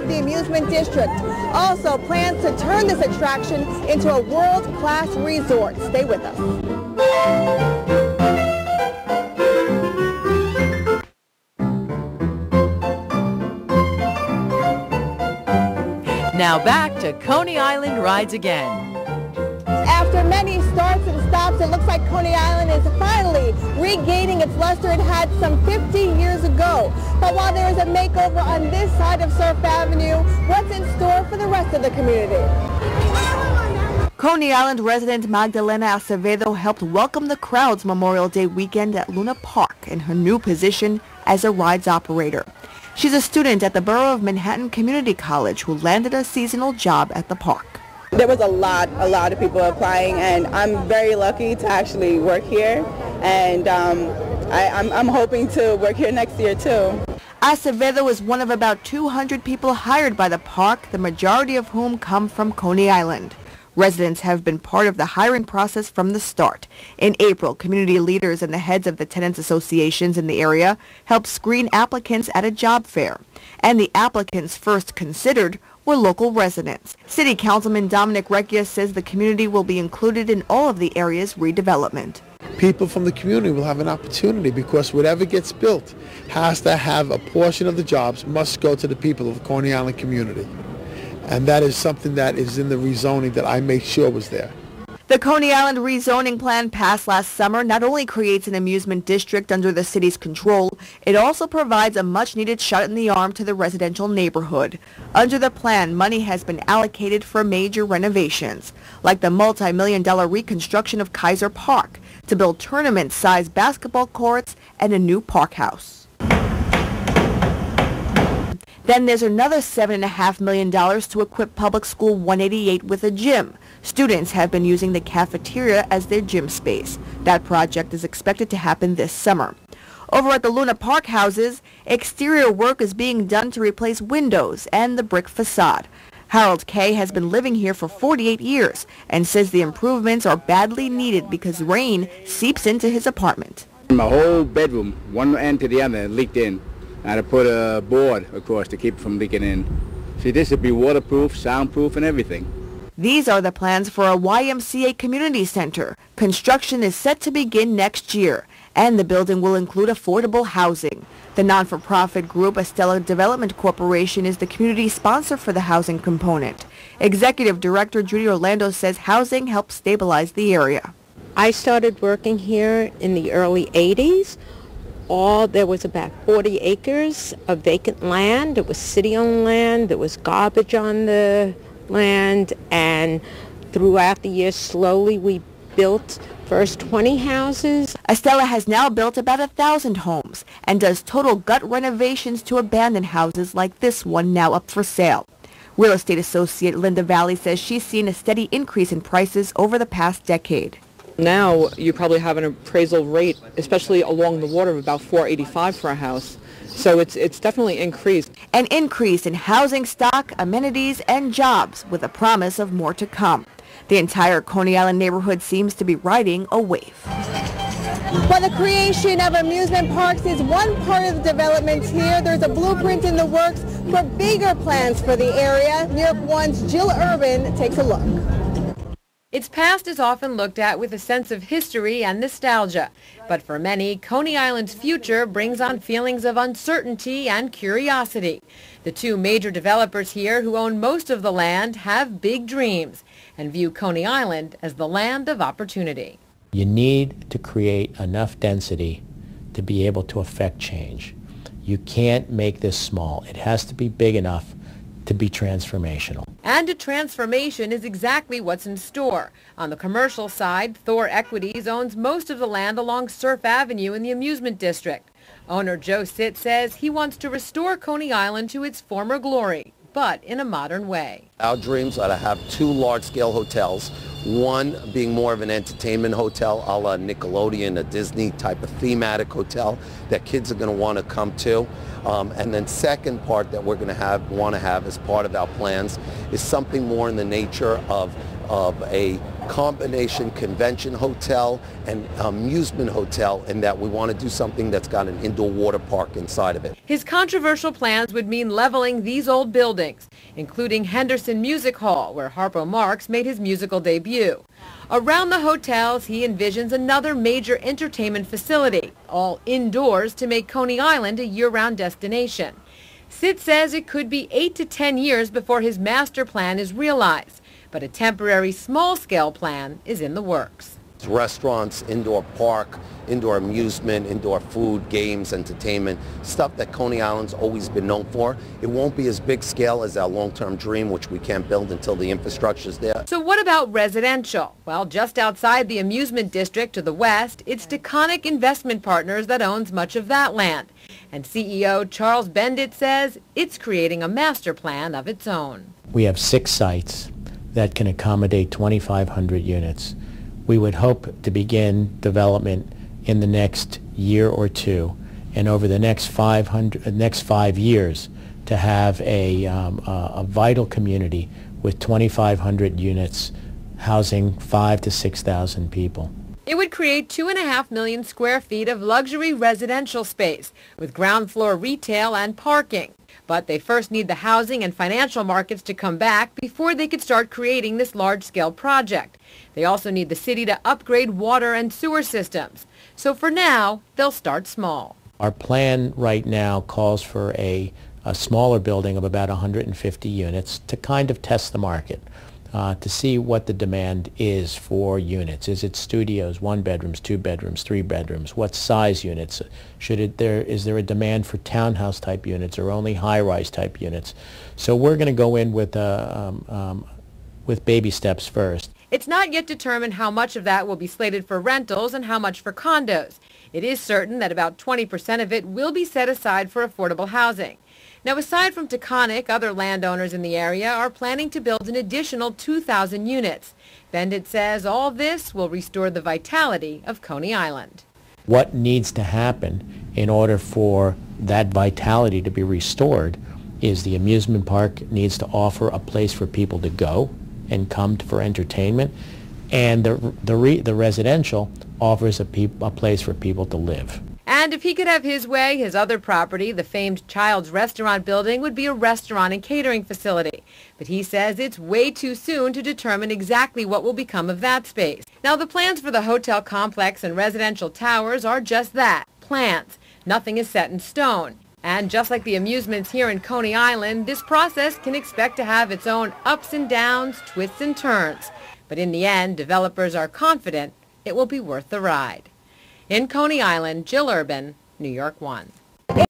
of the amusement district. Also plans to turn this attraction into a world-class resort. Stay with us. Now back to Coney Island Rides Again. After many starts and stops, it looks like Coney Island is finally regaining its luster it had some 50 years ago. But while there is a makeover on this side of Surf Avenue, what's in store for the rest of the community? Coney Island resident Magdalena Acevedo helped welcome the crowds Memorial Day weekend at Luna Park in her new position as a rides operator. She's a student at the Borough of Manhattan Community College who landed a seasonal job at the park. There was a lot of people applying, and I'm very lucky to actually work here, and I'm hoping to work here next year too. Acevedo is one of about 200 people hired by the park, the majority of whom come from Coney Island. Residents have been part of the hiring process from the start. In April, community leaders and the heads of the tenants associations in the area helped screen applicants at a job fair. And the applicants first considered were local residents. City Councilman Dominic Recchia says the community will be included in all of the area's redevelopment. People from the community will have an opportunity because whatever gets built has to have a portion of the jobs must go to the people of the Coney Island community. And that is something that is in the rezoning that I made sure was there. The Coney Island rezoning plan passed last summer not only creates an amusement district under the city's control, it also provides a much-needed shot in the arm to the residential neighborhood. Under the plan, money has been allocated for major renovations, like the multi-million-dollar reconstruction of Kaiser Park to build tournament-sized basketball courts and a new park house. Then there's another $7.5 million to equip Public School 188 with a gym. Students have been using the cafeteria as their gym space. That project is expected to happen this summer. Over at the Luna Park houses, exterior work is being done to replace windows and the brick facade. Harold Kay has been living here for 48 years and says the improvements are badly needed because rain seeps into his apartment. My whole bedroom, one end to the other, leaked in. I had to put a board across to keep it from leaking in. See, this would be waterproof, soundproof, and everything. These are the plans for a YMCA community center. Construction is set to begin next year, and the building will include affordable housing. The non-for-profit group Estella Development Corporation is the community sponsor for the housing component. Executive Director Judy Orlando says housing helps stabilize the area. I started working here in the early 80s. There was about 40 acres of vacant land. It was city-owned land. There was garbage on the land, and throughout the years, slowly we built first 20 houses. Estella has now built about 1,000 homes and does total gut renovations to abandoned houses like this one now up for sale. Real estate associate Linda Valley says she's seen a steady increase in prices over the past decade. Now you probably have an appraisal rate, especially along the water, of about $485 for a house. So it's definitely increased. An increase in housing stock, amenities, and jobs with a promise of more to come. The entire Coney Island neighborhood seems to be riding a wave. While the creation of amusement parks is one part of the development here, there's a blueprint in the works for bigger plans for the area. New York One's Jill Urban takes a look. Its past is often looked at with a sense of history and nostalgia. But for many, Coney Island's future brings on feelings of uncertainty and curiosity. The two major developers here who own most of the land have big dreams and view Coney Island as the land of opportunity. You need to create enough density to be able to affect change. You can't make this small. It has to be big enough to be transformational. And a transformation is exactly what's in store. On the commercial side, Thor Equities owns most of the land along Surf Avenue in the amusement district. Owner Joe Sitt says he wants to restore Coney Island to its former glory, but in a modern way. Our dreams are to have two large-scale hotels, one being more of an entertainment hotel a la Nickelodeon, a Disney type of thematic hotel that kids are going to want to come to. And then second part that we're going to want to have as part of our plans is something more in the nature of of a combination convention hotel and amusement hotel, in that we want to do something that's got an indoor water park inside of it. His controversial plans would mean leveling these old buildings, including Henderson Music Hall, where Harpo Marx made his musical debut. Around the hotels, he envisions another major entertainment facility, all indoors, to make Coney Island a year-round destination. Sid says it could be 8 to 10 years before his master plan is realized, but a temporary small-scale plan is in the works. Restaurants, indoor park, indoor amusement, indoor food, games, entertainment, stuff that Coney Island's always been known for. It won't be as big scale as our long-term dream, which we can't build until the infrastructure's there. So what about residential? Well, just outside the amusement district to the west, it's DeConnick Investment Partners that owns much of that land. And CEO Charles Bendit says it's creating a master plan of its own. We have 6 sites that can accommodate 2,500 units. We would hope to begin development in the next year or two, and over the next 5 years to have a vital community with 2,500 units housing 5,000 to 6,000 people. It would create 2.5 million square feet of luxury residential space with ground floor retail and parking. But they first need the housing and financial markets to come back before they could start creating this large-scale project. They also need the city to upgrade water and sewer systems. So for now, they'll start small. Our plan right now calls for a smaller building of about 150 units to kind of test the market, to see what the demand is for units. Is it studios, 1 bedrooms, 2 bedrooms, 3 bedrooms? What size units? Is there a demand for townhouse type units or only high-rise type units? So we're going to go in with baby steps first. It's not yet determined how much of that will be slated for rentals and how much for condos. It is certain that about 20% of it will be set aside for affordable housing. Now, aside from DeConnick, other landowners in the area are planning to build an additional 2,000 units. Bendit says all this will restore the vitality of Coney Island. What needs to happen in order for that vitality to be restored is the amusement park needs to offer a place for people to go and come for entertainment, and the residential offers a place for people to live. And if he could have his way, his other property, the famed Child's Restaurant building, would be a restaurant and catering facility. But he says it's way too soon to determine exactly what will become of that space. Now, the plans for the hotel complex and residential towers are just that, plans. Nothing is set in stone. And just like the amusements here in Coney Island, this process can expect to have its own ups and downs, twists and turns. But in the end, developers are confident it will be worth the ride. In Coney Island, Jill Urban, New York 1.